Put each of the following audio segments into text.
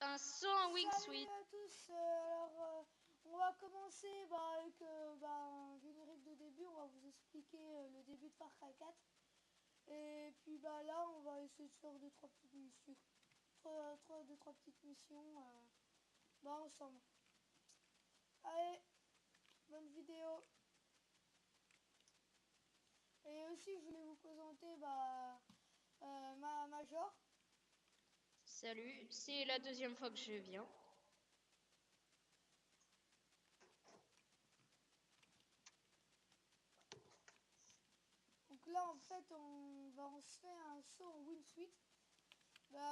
Un saut en Salut wingsuit. à tous, on va commencer avec un générique de début, on va vous expliquer le début de Far Cry 4. Et puis là on va essayer de faire deux trois petites missions, deux, trois petites missions ensemble. Allez, bonne vidéo. Et aussi je voulais vous présenter ma Major. Salut, c'est la deuxième fois que je viens. Donc là en fait on se fait un saut en wingsuit.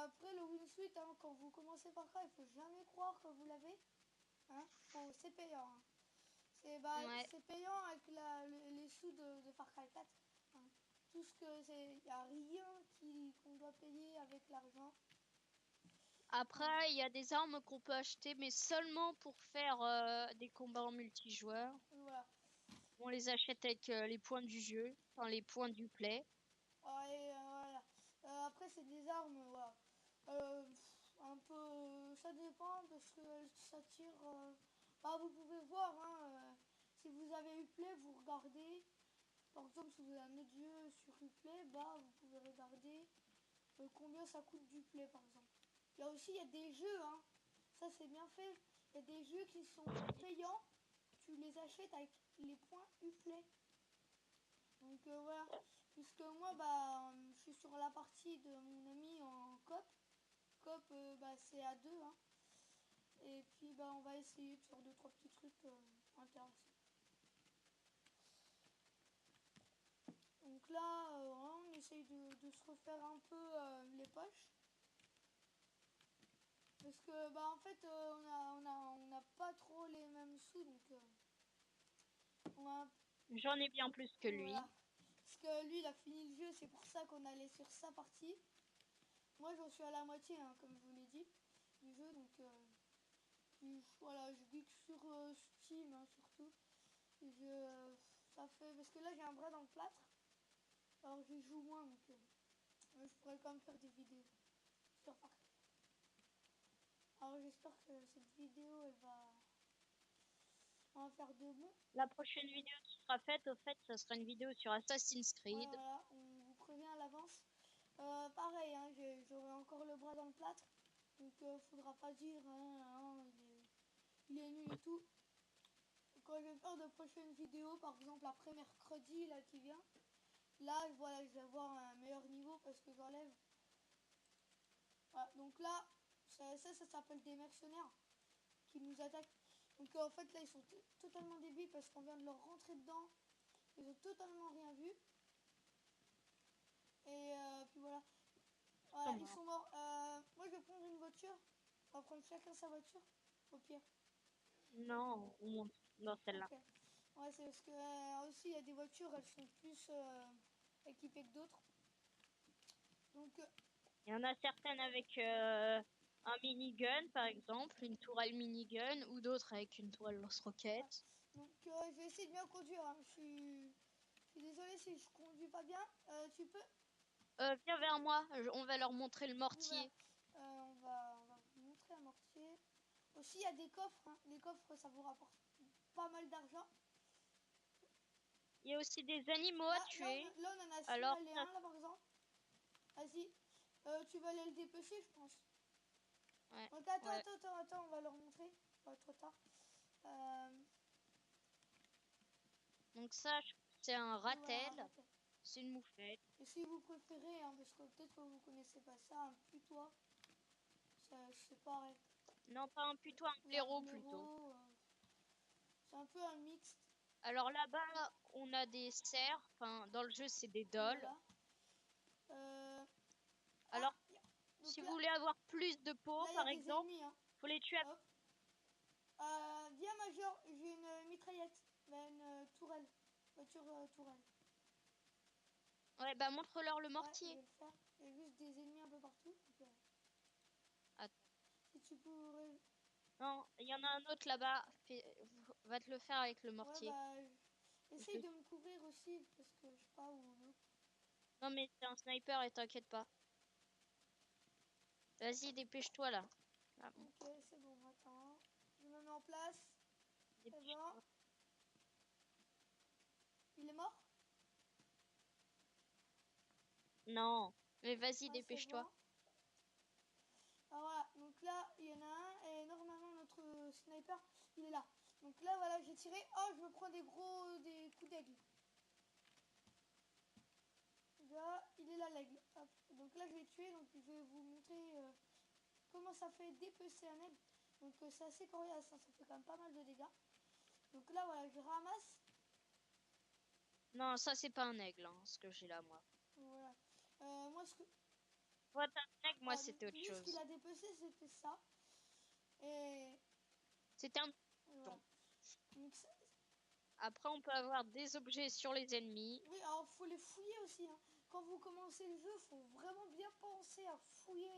Après le wingsuit, hein, quand vous commencez par là, il faut jamais croire que vous l'avez. Hein, c'est payant. Hein. Ouais. C'est payant avec les sous de Far Cry 4. Hein. Tout ce que c'est, il n'y a rien qu'on doit payer avec l'argent. Voilà. Après, il y a des armes qu'on peut acheter, mais seulement pour faire des combats en multijoueur. Voilà. On les achète avec les points du jeu, enfin les points du play. Voilà. Après, c'est des armes, voilà. Un peu, ça dépend parce que ça tire. Vous pouvez voir, hein, si vous avez Uplay, vous regardez. Par exemple, si vous avez un autre jeu sur Uplay, vous pouvez regarder combien ça coûte du Play, par exemple. Il y a des jeux, hein. Ça c'est bien fait. Il y a des jeux qui sont payants. Tu les achètes avec les points Uplay. Donc voilà. Puisque moi, je suis sur la partie de mon ami en coop. Coop, c'est à deux. Hein. Et puis, on va essayer de faire deux, trois petits trucs intéressants. Donc là, on essaye de se refaire un peu les poches. Parce que en fait on n'a pas trop les mêmes sous donc on va J'en ai bien plus que voilà. lui. Parce que lui il a fini le jeu, c'est pour ça qu'on allait sur sa partie. Moi j'en suis à la moitié hein, comme je vous l'ai dit du jeu donc puis, voilà je geek sur Steam hein, surtout. Et ça fait parce que là j'ai un bras dans le plâtre alors je joue moins donc je pourrais quand même faire des vidéos sur Far Cry. Alors j'espère que cette vidéo elle va en faire de bon. La prochaine vidéo qui sera faite, au fait, ça sera une vidéo sur Assassin's Ouais, Creed. voilà, on vous prévient à l'avance. Pareil, hein, j'aurai encore le bras dans le plâtre. Donc, faudra pas dire, il est nul et tout. Quand je vais faire de prochaines vidéos, par exemple après mercredi, là, qui vient, là, voilà, je vais avoir un meilleur niveau parce que j'enlève. Voilà, donc là, ça s'appelle des mercenaires qui nous attaquent. Donc, en fait, là, ils sont totalement débiles parce qu'on vient de leur rentrer dedans. Ils ont totalement rien vu. Et puis voilà. Voilà, ils Comment? sont morts. Moi, je vais prendre une voiture. On va prendre chacun sa voiture, au pire. Non, on monte dans celle-là. Ok. Ouais, c'est parce que aussi, il y a des voitures, elles sont plus équipées que d'autres. Donc, Il y en a certaines avec un minigun, par exemple, une tourelle minigun, ou d'autres avec une tourelle ouais. lance-roquette. Donc je vais essayer de bien conduire. Hein. Je suis désolée si je conduis pas bien. Tu peux. Viens vers moi, on va leur montrer le Oui, voilà. mortier. On va vous montrer un mortier. Aussi, il y a des coffres. Hein. Les coffres, ça vous rapporte pas mal d'argent. Il y a aussi des animaux à tuer. Là, on en a Alors, signalé ça, un, là, par exemple. Vas-y. Tu vas aller le dépêcher, je pense. ouais, Donc ouais. attends, on va leur montrer. Ça va être trop tard. Euh, Donc ça, c'est un voilà, ratel, arrêtez. c'est une moufette. Et si vous préférez, hein, parce que peut-être que vous connaissez pas ça, un putois, c'est pareil. Non, pas un putois, un Oui, un blaireau plutôt. blaireau, c'est un peu un mixte. Alors là-bas, on a des cerfs. Enfin, dans le jeu, c'est des dolls. Voilà. Euh, ah, Alors, donc si vous voulez avoir plus de peau, là, il y a par des exemple, ennemis. Hein. faut les tuer. Hop. Viens, Major, j'ai une mitraillette. Une tourelle. Voiture tourelle. Ouais, bah montre-leur le Ouais, je vais mortier. le faire. Il y a juste des ennemis un peu partout. Donc, Attends. si tu pourrais. Non, il y en a un autre là-bas. Va te le faire avec le Ouais, mortier. essaye Je- de me couvrir aussi, parce que je sais pas où. Non, mais c'est un sniper et t'inquiète pas. Vas-y, dépêche-toi là. Ah, Ok, c'est bon, attends. Je me mets en place. C'est bon. dépêche-toi. Il est mort? Non, mais vas-y, Ah, c'est dépêche-toi. bon. Ah voilà, donc là, il y en a un. Et normalement, notre sniper, il est là. Donc là, voilà, j'ai tiré. Oh, je me prends des coups d'aigle. Là, il est là, l'aigle. Hop. Donc là, je l'ai tué. Donc je vais vous montrer comment ça fait dépecer un aigle. Donc c'est assez coriace, hein, ça fait quand même pas mal de dégâts. Donc là, voilà, je ramasse. Non, ça c'est pas un aigle, hein, ce que j'ai là, moi. Voilà. Moi, Toi, t'as un aigle, moi ah, c'était autre lui, ce qu'il chose. a dépecé, c'était ça. Et C'était un voilà. pigeon. Donc, Après, on peut avoir des objets sur les ennemis. oui, alors faut les fouiller aussi, hein. Quand vous commencez le jeu, faut vraiment bien penser à fouiller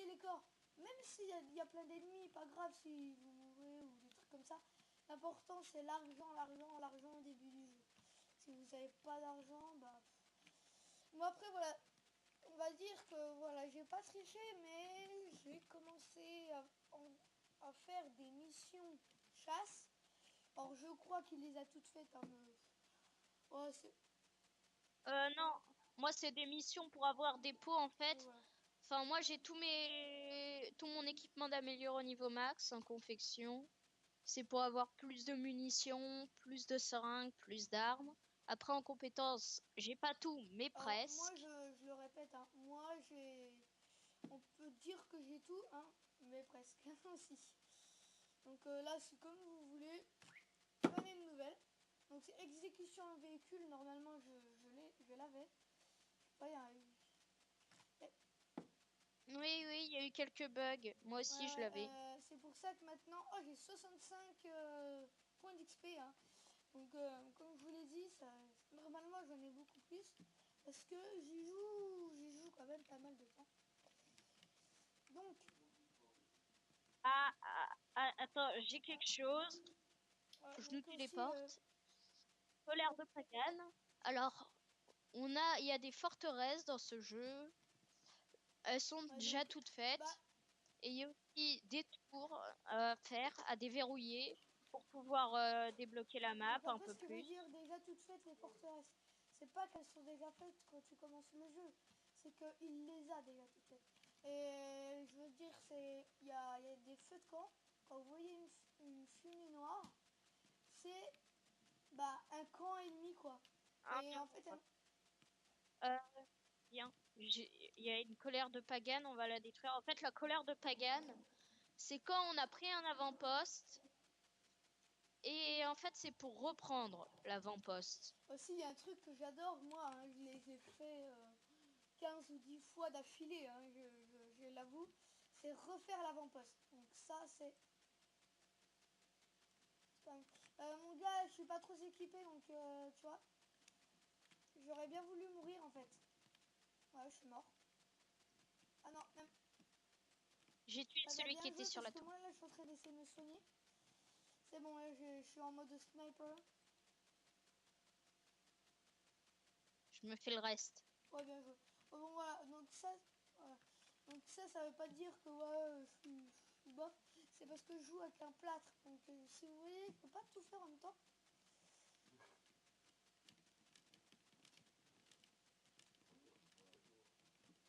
les corps. Même s'il y a plein d'ennemis, pas grave si vous mourrez ou des trucs comme ça. L'important c'est l'argent, l'argent, l'argent au début du jeu. Si vous n'avez pas d'argent, bah. Moi après voilà, on va dire que voilà, j'ai pas triché, mais j'ai commencé à faire des missions chasse. Or je crois qu'il les a toutes faites, hein, ouais, Non, moi c'est des missions pour avoir des pots en fait. voilà. Enfin, moi j'ai tout mon équipement d'améliorer au niveau max en confection. C'est pour avoir plus de munitions, plus de seringues, plus d'armes. Après en compétences, j'ai pas tout, mais Alors moi presque. je le répète, hein, moi on peut dire que j'ai tout, hein, mais presque aussi. Donc là c'est comme vous voulez, prenez une nouvelle. Donc c'est exécution en véhicule, normalement je l'avais. Je sais pas, il y a Oui, oui, il y a eu quelques bugs. Moi aussi, je l'avais. c'est pour ça que maintenant, oh j'ai 65 points d'XP, hein. Donc comme je vous l'ai dit, normalement j'en ai beaucoup plus. Parce que j'y joue quand même pas mal de temps. Donc, Attends, j'ai quelque chose. Je nous donc aussi, téléporte. Colère de Pagan. Alors, il y a des forteresses dans ce jeu. Elles sont ouais, déjà donc, toutes bah, faites. Et il y a aussi des tours à faire, à déverrouiller pour pouvoir débloquer la map donc un après peu ce qui veut plus. dire déjà toutes faites les forteresses, c'est pas qu'elles sont déjà faites quand tu commences le jeu, c'est qu'il les a déjà toutes faites. Et je veux dire, il y a des feux de camp, quand vous voyez une fumée noire, c'est bah, un camp ennemi quoi. Ah, Et bien, en fait, euh, bien. Il y a une colère de Pagan, on va la détruire. En fait, la colère de Pagan, c'est quand on a pris un avant-poste. Et en fait, c'est pour reprendre l'avant-poste. aussi il y a un truc que j'adore, moi, hein, je les ai fait 15 ou 10 fois d'affilée, hein, je l'avoue, c'est refaire l'avant-poste. Donc ça, c'est mon gars, je suis pas trop équipé, donc tu vois, j'aurais bien voulu mourir en fait. Ouais, je suis mort. Ah non, même. J'ai tué Ah bah celui qui bien était joué sur parce la que tour. moi là, je suis en train d'essayer de me soigner. C'est bon, là, je suis en mode sniper. Je me fais le reste. Ouais, bien joué. Oh, bon, voilà, voilà. Donc ça veut pas dire que ouais, je suis bof. C'est parce que je joue avec un plâtre. Donc si vous voyez, je peux pas tout faire en même temps.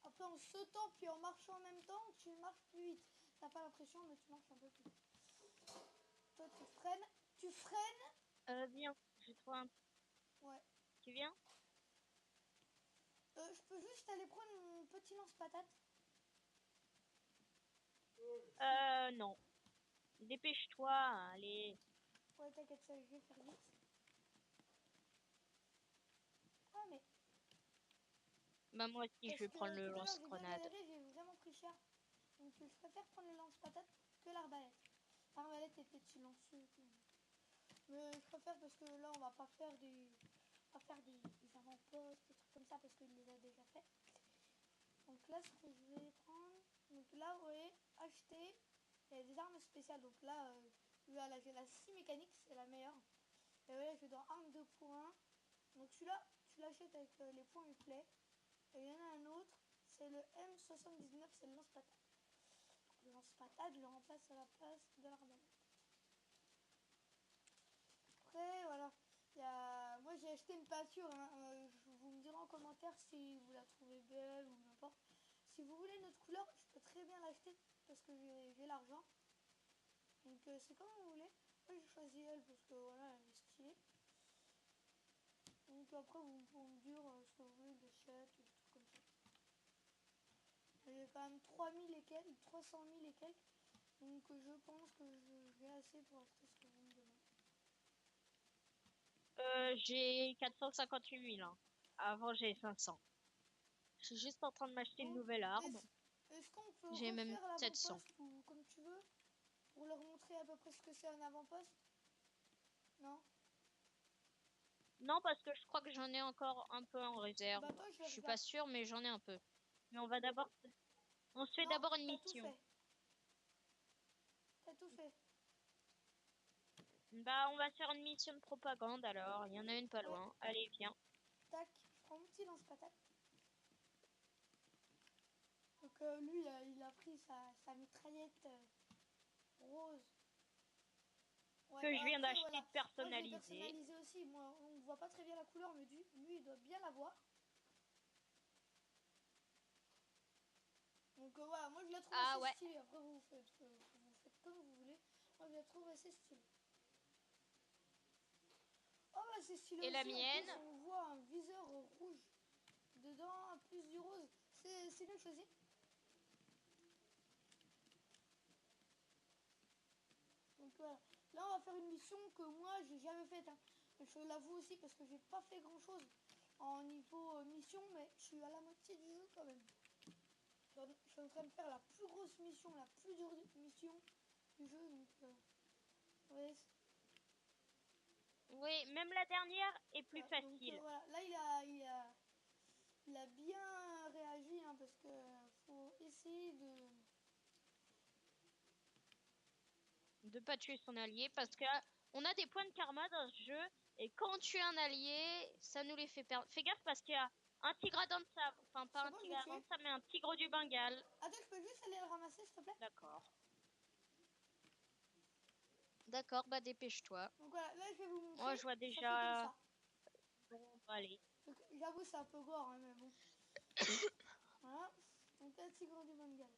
Après, en sautant puis en marchant en même temps, tu marches plus vite. T'as pas l'impression, mais tu marches un peu plus vite. Toi, tu freines. Tu freines. Viens, j'ai trouvé un. Ouais. Tu viens? Je peux juste aller prendre mon petit lance-patate. Non. Dépêche-toi, allez. Ouais, t'inquiète, ça, je vais faire vite. Ah, mais Bah, moi aussi, je parce vais prendre que le tout à l'heure, j'ai bien lance-grenade. galéré, j'ai vraiment pris cher. Donc, je préfère prendre le lance-patate que l'arbalète. L'arbalète était silencieux et tout. Mais je préfère parce que là, on va faire des avant-postes, des trucs comme ça parce qu'il les a déjà fait. Donc là, ce que je vais prendre, donc là, vous voyez, acheter, il y a des armes spéciales. Donc là, voilà, j'ai la scie mécanique, c'est la meilleure. Et voilà, je vais dans arme 2 pour 1. Donc celui-là, tu l'achètes avec les points replay. Et il y en a un autre, c'est le M79, c'est le lance-patate. lance-patate, je le remplace à la place de l'arbalète. Après, voilà. Moi, j'ai acheté une peinture. Hein. Vous me direz en commentaire si vous la trouvez belle ou n'importe. Si vous voulez notre couleur, je peux très bien l'acheter parce que j'ai l'argent. Donc, c'est comme vous voulez. Moi, j'ai choisi elle parce que voilà, elle est stylée. Donc, après, vous pouvez me dire ce que vous voulez, de l'achète ou des trucs comme ça. J'ai quand même 3000 et quelques, 300 000 et quelques. Donc, je pense que j'ai assez pour acheter ce que vous me demandez. J'ai 458 000. Hein. Avant, j'ai 500. Je suis juste en train de m'acheter une Donc, nouvelle arme. est-ce qu'on peut J'ai même refaire 700. l'avant-poste ou comme tu veux pour leur montrer à peu près ce que c'est un avant-poste? Non? Non, parce que je crois que j'en ai encore un peu en réserve. Bah, toi, je Je vais suis pas regarder. sûre, mais j'en ai un peu. Mais on va d'abord... On se fait Non, d'abord une t'as tout mission. fait. T'as tout fait. Bah, on va faire une mission de propagande alors. Il y en a une pas Ouais, loin. Allez, viens. tac, je prends mon petit lance-patate. Donc, lui, il a pris sa mitraillette rose. Ouais, Que je viens après, d'acheter voilà. de Moi, je l'ai personnaliser. personnalisé aussi. Moi, on voit pas très bien la couleur, mais lui, il doit bien la voir. Donc, voilà, moi, je la trouve Ah assez ouais. stylée. Après, vous faites comme vous voulez. Moi, je la trouve assez stylée. Oh, bah, c'est stylé Et la aussi. En plus, mienne? on voit un viseur rouge dedans, plus du rose. C'est bien choisi. Donc, voilà. Là, on va faire une mission que moi, j'ai jamais faite. Hein. Je l'avoue aussi parce que j'ai pas fait grand chose en niveau mission, mais je suis à la moitié du jeu quand même. Je suis en train de faire la plus grosse mission, la plus dure mission du jeu. Donc, ouais. Oui, même la dernière est plus Voilà. Donc, facile. voilà. Là, il a bien réagi hein, parce que faut essayer De pas tuer son allié parce que on a des points de karma dans ce jeu et quand on tue un allié, ça nous les fait perdre. Fais gaffe parce qu'il y a un tigre à dents de sable. Enfin, pas C'est un bon, je tigre l'ai à dents tué. de sable, mais un tigre du Bengale. Attends, je peux juste aller le ramasser, s'il te plaît? D'accord. D'accord, bah dépêche-toi. Donc voilà, là je vais vous Moi, montrer. je vois Ça fait comme déjà... ça. Bon, allez. Donc j'avoue, c'est un peu gore, hein, mais bon. Voilà. Donc là, tigre du Bengale.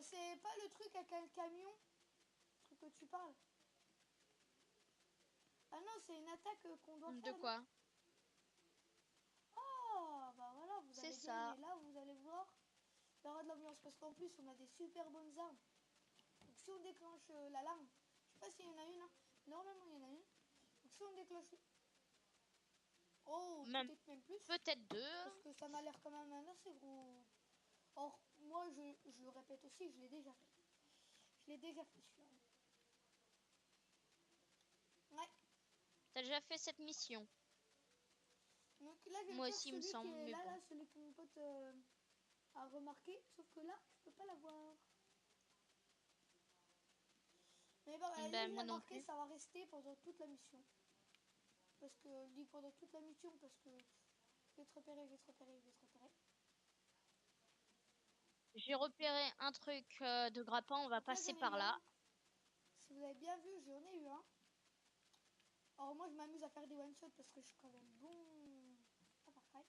C'est pas le truc avec un camion, le truc que tu parles. Ah non, c'est une attaque qu'on doit De faire, non? quoi? Oh, bah voilà, vous C'est allez bien ça. aimer. Là, vous allez voir. Il y aura de l'ambiance parce qu'en plus, on a des super bonnes armes. Donc si on déclenche l'alarme, je sais pas s'il y en a une. Hein. Normalement, il y en a une. Donc si on déclenche... Oh, Même peut-être même plus. peut-être deux. Parce que ça m'a l'air quand même un assez gros... Or, moi, je le répète aussi, je l'ai déjà fait. Je l'ai déjà fait, celui-là. Ouais. T'as déjà fait cette mission? Donc là, je vais Moi faire aussi, il me celui qui semble, est mais là, bon. là, celui que mon pote a remarqué. Sauf que là, je peux pas l'avoir. Mais bon, là, Ben, je l'ai moi non remarqué, plus. ça va rester pendant toute la mission. Parce que, je dis pendant toute la mission, parce que je vais te repérer, je vais te repérer, je vais te repérer. J'ai repéré un truc de grappin, on va Donc là, passer j'en ai eu par un. là. Si vous avez bien vu, j'en ai eu un. Alors moi, je m'amuse à faire des one-shots parce que je suis quand même bon à Far Cry.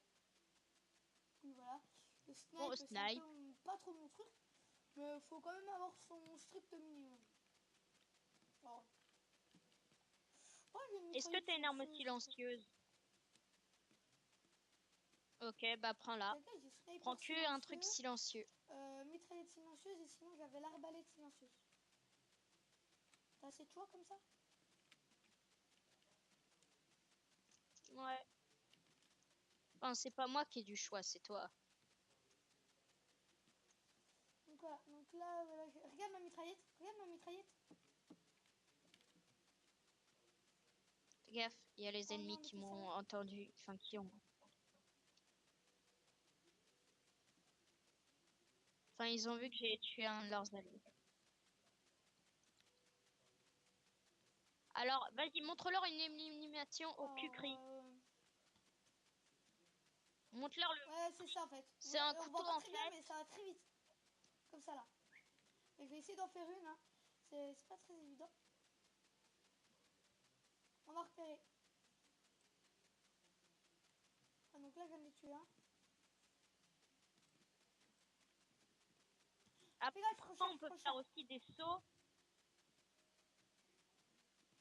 Donc voilà. Le Bon, snipe, c'est un peu snipe. pas trop mon truc. Mais faut quand même avoir son strict minimum. Oh, oh j'ai une Est-ce que mitraillette t'as une arme silencieuse. silencieuse? Ok, bah prends-la. T'inquiète, j'ai Prends sniper que un truc silencieux, silencieux. mitraillette silencieuse et sinon j'avais l'arbalète silencieuse. T'as assez de choix comme ça? Ouais. Enfin, c'est pas moi qui ai du choix, c'est toi. Donc voilà, donc là, voilà, regarde ma mitraillette, regarde ma mitraillette. Fais gaffe, il y a les Oh non, ennemis mais qui t'es m'ont sérieux? entendu. Enfin, qui ont. Enfin, ils ont vu que j'ai tué un de leurs alliés. Alors, vas-y, montre-leur une élimination au cul-cri. Oh, Montre-leur le... ouais, c'est ça en fait. C'est un On voit couteau, pas en très bien, fait. mais ça va très vite. Comme ça là. Et je vais essayer d'en faire une, hein. C'est pas très évident. On va repérer. Ah, donc là, je viens de les tuer, hein. Après, Fais gaffe, on peut faire Crochard. aussi des sauts.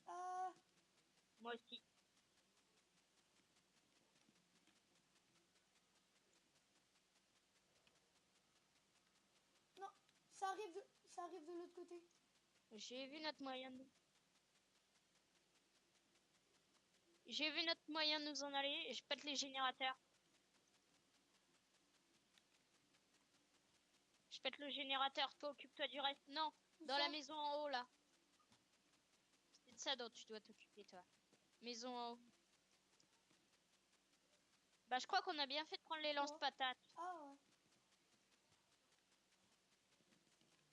Euh, Moi aussi. non, ça arrive de l'autre côté. J'ai vu notre moyen de... J'ai vu notre moyen de nous en aller et je pète les générateurs. Je pète le générateur, toi occupe-toi du reste. Non, Où dans la ça? maison en haut là. C'est de ça dont tu dois t'occuper toi. Maison en haut. Bah je crois qu'on a bien fait de prendre les Quoi? lance-patates. Ah ouais.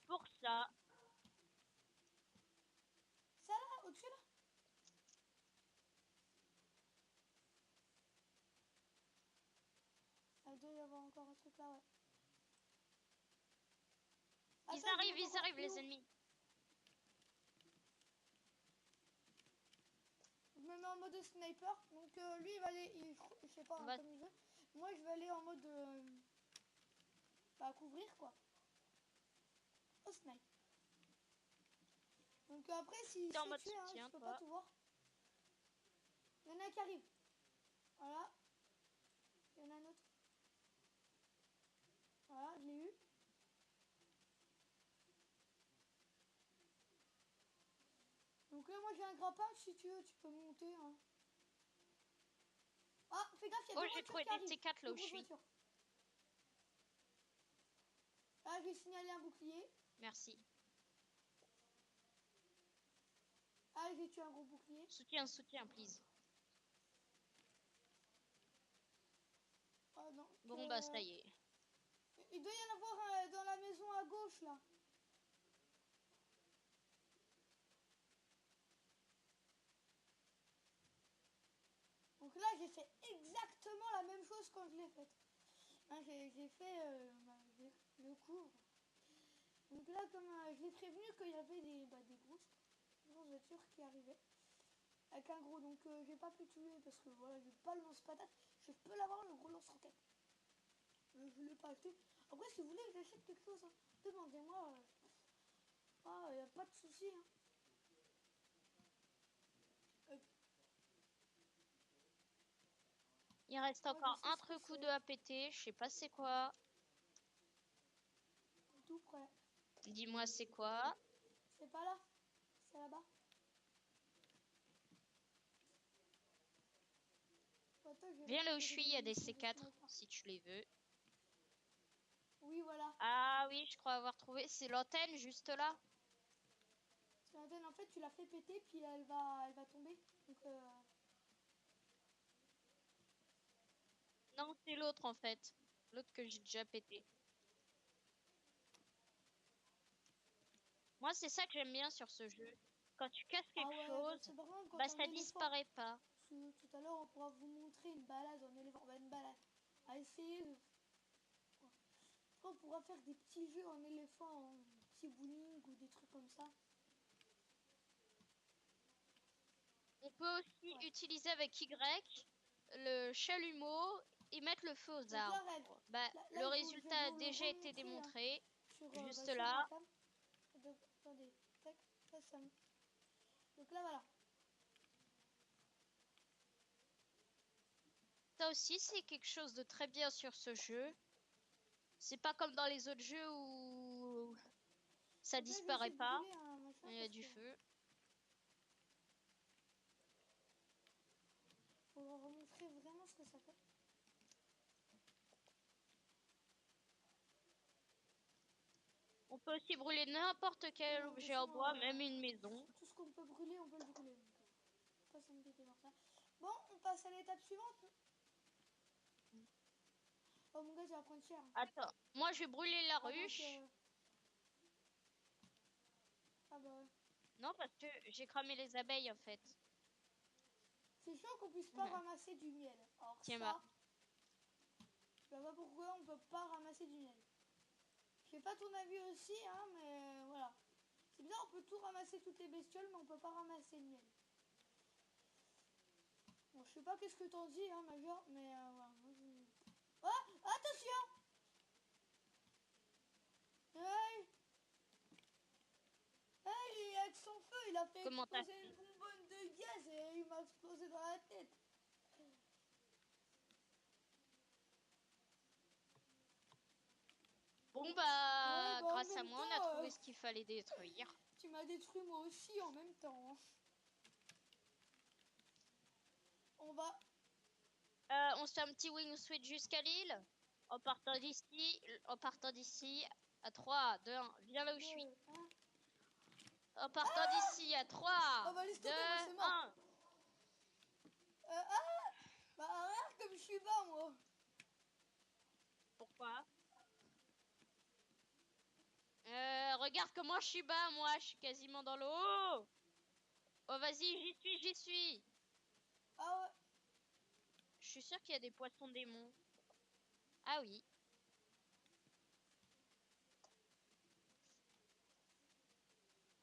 Pour ça. Ça là, au-dessus là? Ah, il doit y avoir encore un truc là, ouais. Ils Attends, je monte arrivent encore plus les haut. ennemis. Je me mets en mode sniper. Donc lui, il va aller, je sais pas, On hein, va... comme il veut. Moi, je vais aller en mode bah, couvrir quoi. Au snipe. Donc après, s'il T'es se en fait mode tuer, hein, je soutien peux pas toi. tout voir. Il y en a un qui arrive. Voilà. Il y en a un autre. Voilà, je l'ai eu. Donc là, moi, j'ai un grappin. Si tu veux, tu peux monter. Hein. Ah, fais gaffe, il y a Oh deux j'ai voitures trouvé qui des arrivent. T4 là Deux où je grosses suis. voitures. Ah, j'ai signalé un bouclier. Merci. Ah, j'ai tué un gros bouclier. Soutien, soutien, please. Ah, donc, Bon bah ça y est. il doit y en avoir un dans la maison à gauche, là. Donc là, j'ai fait exactement la même chose quand je l'ai faite. Hein, j'ai fait le cours. Donc là, comme je l'ai prévenu qu'il y avait des grosses voitures qui arrivaient. Avec un gros, donc j'ai pas pu tuer parce que voilà, j'ai pas le lance-patate. Je peux l'avoir le gros lance-roquette. Je l'ai pas acheté. Après, si vous voulez que j'achète quelque chose, hein, demandez-moi. Ah, y a pas de souci. Hein. Il reste Moi, je encore sais un ce que truc ou deux c'est. à péter. Je sais pas c'est quoi. Tout prêt. Dis-moi c'est quoi. C'est pas là. C'est là-bas. Attends, je vais Viens là où je récupérer suis, des il y a des munitions de C4 sniper. si tu les veux. Oui, voilà. Ah oui, je crois avoir trouvé. C'est l'antenne juste là. C'est l'antenne, en fait, tu l'as fait péter, puis elle va tomber. Donc, Non, c'est l'autre en fait. L'autre que j'ai déjà pété. Moi, c'est ça que j'aime bien sur ce jeu. Quand tu casses ah quelque ouais, bah, chose, c'est par contre quand bah t'es en ça éléphant. disparaît pas. Parce que tout à l'heure, on pourra vous montrer une balade en éléphant. Bah, une balade. À essayer de... Après, on pourra faire des petits jeux en éléphant, en petit bowling ou des trucs comme ça. On peut aussi Ouais. utiliser avec Y le chalumeau et mettre le feu aux Donc là, arbres. Red, Bah, là, le je vais résultat a vous le déjà été remontrer hein, démontré. bah, Juste sur ma là. cam. Attendez, tac, ça me... Donc là, voilà. Ça aussi, c'est quelque chose de très bien sur ce jeu. C'est pas comme dans les autres jeux où ça Donc là, je vais disparaît essayer de pas. brûler un machin Il y a parce du que... feu. Pour leur montrer vraiment ce que ça fait. On peut aussi brûler n'importe Oui, quel de toute objet en façon, bois, même une maison. tout ce qu'on peut brûler, on peut le brûler. Donc, pas s'embêter par ça. Bon, on passe à l'étape suivante. Oh mon gars, ça va prendre cher. Attends, moi je vais brûler la Avant ruche. que... Ah bah ouais. Non, parce que j'ai cramé les abeilles en fait. C'est chiant qu'on puisse pas ramasser du miel. Alors Tiens, bah. ça, je sais pas pourquoi on peut pas ramasser du miel. Je sais pas ton avis aussi, hein, mais voilà. C'est bizarre, on peut tout ramasser toutes les bestioles, mais on peut pas ramasser le miel. Bon, je sais pas qu'est-ce que t'en dis, hein, Major, mais voilà. Moi, oh, attention! Hey! Hey, avec son feu, il a fait Comment t'as exploser une fait? bonbonne de gaz et il m'a explosé dans la tête. Bon Ouais, bah, bah en grâce à même moi, on a temps, trouvé ce qu'il fallait détruire. tu m'as détruit moi aussi en même temps, hein. On va... On se fait un petit wing suite jusqu'à l'île. En partant d'ici, à 3, 2, 1, viens là où je suis. Deux, un. En partant d'ici, à 3, Oh bah laisse 2, tomber, moi c'est mort. 1. Ah! Bah regarde comme je suis bas, moi. Pourquoi? Regarde comment je suis bas, moi, je suis quasiment dans l'eau. Oh, vas-y, j'y suis. Ah ouais. Je suis sûre qu'il y a des poissons démons. Ah oui.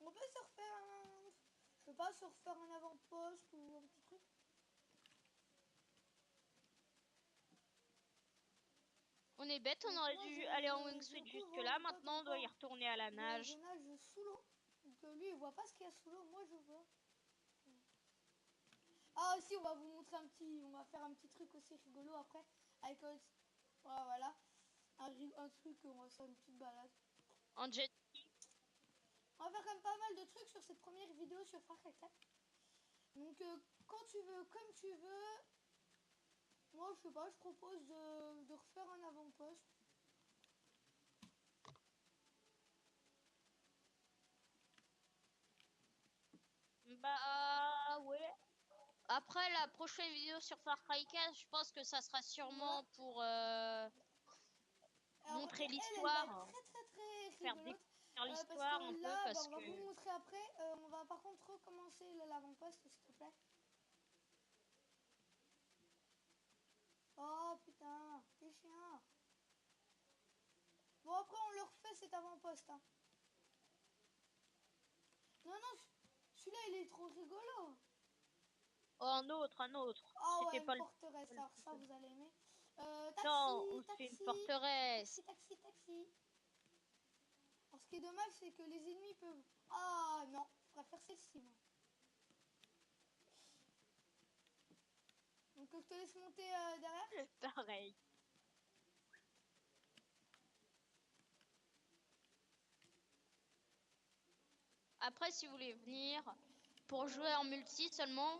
On peut se refaire un... Je sais pas, se refaire un avant-poste ou un petit truc. On est bête, on Donc aurait moi dû aller en je wingsuit jusque couvre là. mon pote Maintenant, on doit y encore. retourner à la Je nage. nage sous l'eau. Donc lui il voit pas ce qu'il y a sous l'eau, moi je vois. Ah aussi on va vous montrer un petit... On va faire un petit truc aussi rigolo après. Avec voilà. Un truc, on va faire une petite balade. En jet. On va faire quand même pas mal de trucs sur cette première vidéo sur Far Cry 4. Donc quand tu veux, comme tu veux. Moi je sais pas, je propose de refaire un avant-poste. Bah ouais. Après la prochaine vidéo sur Far Cry 4, je pense que ça sera Ouais. sûrement pour Alors montrer elle va être l'histoire, très très très faire rigolote. découvrir Parce l'histoire un que peu là, bah, parce on va que vous montrer après. On va par contre recommencer l'avant-poste, s'il te plaît. Oh putain, t'es chien. Bon, après, on le refait cet avant-poste. Hein. Non, non, celui-là, il est trop rigolo. oh, un autre. Ah ouais, C'était une pas le forteresse. Alors, ça, vous allez aimer. Non, Taxi, on se fait une taxi, forteresse. taxi, taxi, taxi. Alors, ce qui est dommage, c'est que les ennemis peuvent... Ah non, je préfère celle-ci, moi. Donc, je te laisse monter derrière. Pareil. Après, si vous voulez venir pour jouer en multi seulement,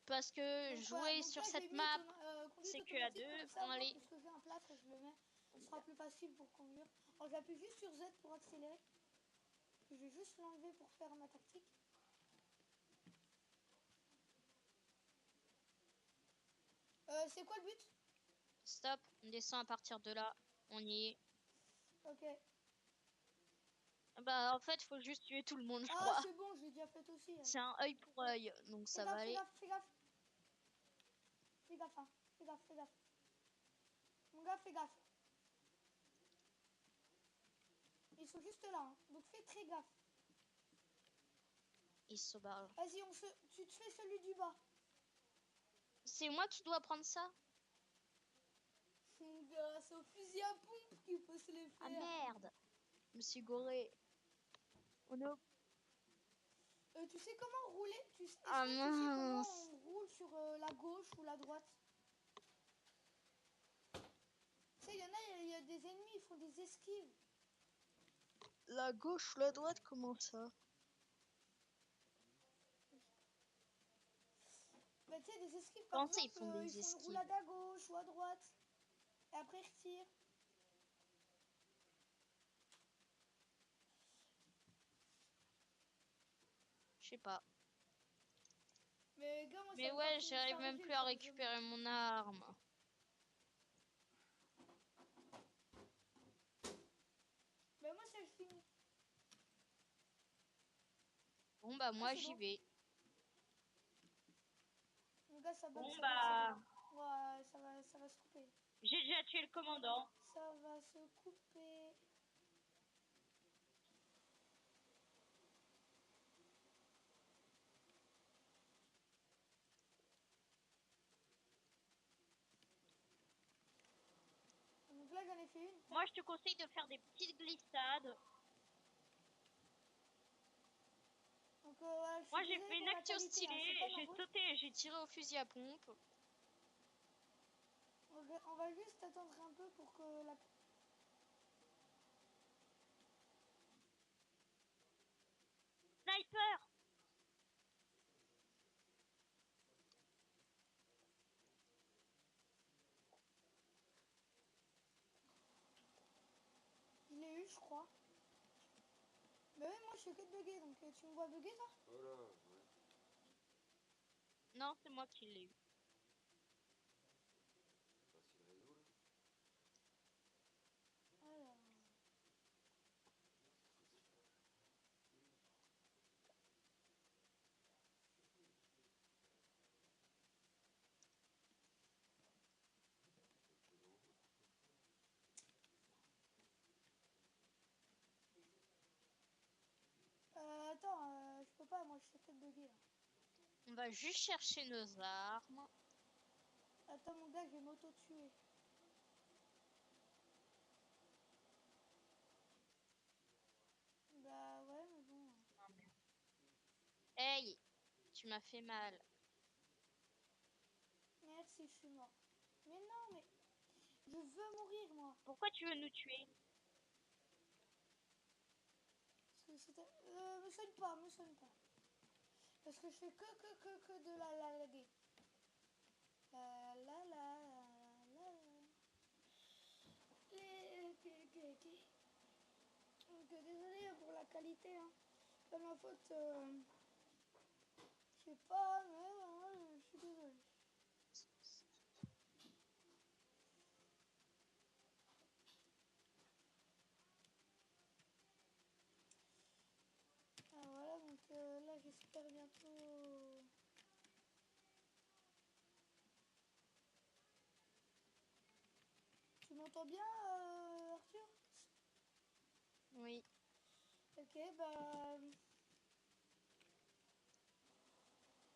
parce que Donc voilà, jouer donc là sur j'ai cette mis map, conduite c'est que à automatique comme deux. ça, Bon, moi, allez. puisque j'ai un plâtre, je le mets. Ce sera plus facile pour conduire. Alors j'appuie juste sur Z pour accélérer. Je vais juste l'enlever pour faire ma tactique. C'est quoi le but? Stop, on descend à partir de là. On y est. Ok. Bah, en fait, faut juste tuer tout le monde, je Ah crois. c'est bon, je l'ai déjà fait aussi. C'est un œil pour œil, donc Fais ça va gaffe, fais aller. gaffe, fais gaffe. Fais gaffe, hein. Fais gaffe, fais gaffe. Mon gars, fais gaffe. Ils sont juste là, hein. Donc fais très gaffe. Il se barre. Vas-y, tu te fais celui du bas. C'est moi qui dois prendre ça? Mon gars, c'est au fusil à pompe qu'il faut se les Ah faire. merde! Je me suis goré. On est au... Tu sais comment rouler? Est-ce Ah que tu sais comment mince! on roule sur la gauche ou la droite? Tu sais, il y a des ennemis, ils font des esquives. La gauche ou la droite, comment ça? Bah, tu sais, des esquives, par Comment ça, ils exemple, font ils des font une esquives? roulade à gauche ou à droite. Et après, ils retirent. Je sais pas. Mais gars, moi, ça Mais va pas ouais, finir j'arrive même s'arriver plus le à chargement. récupérer mon arme. Mais moi, ça, je finis. Bon bah Ah, moi c'est j'y bon. vais. Mon gars, ça bug, Bon ça bug, ça bug. bah Ouais, ça va se couper. j'ai déjà tué le commandant. Ça va se couper. ai fait une. Moi, je te conseille de faire des petites glissades. Donc voilà, je suis Moi, j'ai désolée fait une pour la action qualité, hein, c'est stylée. pas ma J'ai faute. sauté et j'ai tiré au fusil à pompe. On va juste attendre un peu pour que la... Sniper! Je l'ai eu, je crois. Mais oui, moi je fais que de bugger, donc tu me vois bugger, toi? Voilà, ouais. Non, c'est moi qui l'ai eu. C'est pas si le réseau là. Alors... attends, je peux pas, moi je fais que de bugger là. On va juste chercher nos armes. Attends mon gars, je vais m'auto-tuer. Bah ouais, mais bon. Hey, tu m'as fait mal. Merci, je suis mort. Mais non, mais... Je veux mourir, moi. Pourquoi tu veux nous tuer? Parce que c'était... me soigne pas, me soigne pas. Parce que je fais que de la laguer. La la la la la. Donc désolé pour la qualité, hein. C'est pas ma faute. Je sais pas, mais je suis désolé. Ah voilà, donc là j'espère bientôt... Tu m'entends bien, Arthur? Oui. Ok, bah...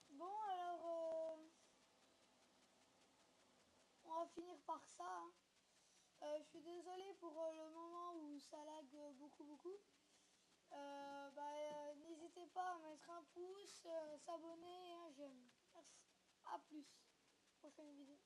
Bon, alors... on va finir par ça, hein. Je suis désolée pour le moment où ça lag beaucoup. N'hésitez pas à mettre un pouce, s'abonner et un j'aime. Merci. À plus. Prochaine vidéo.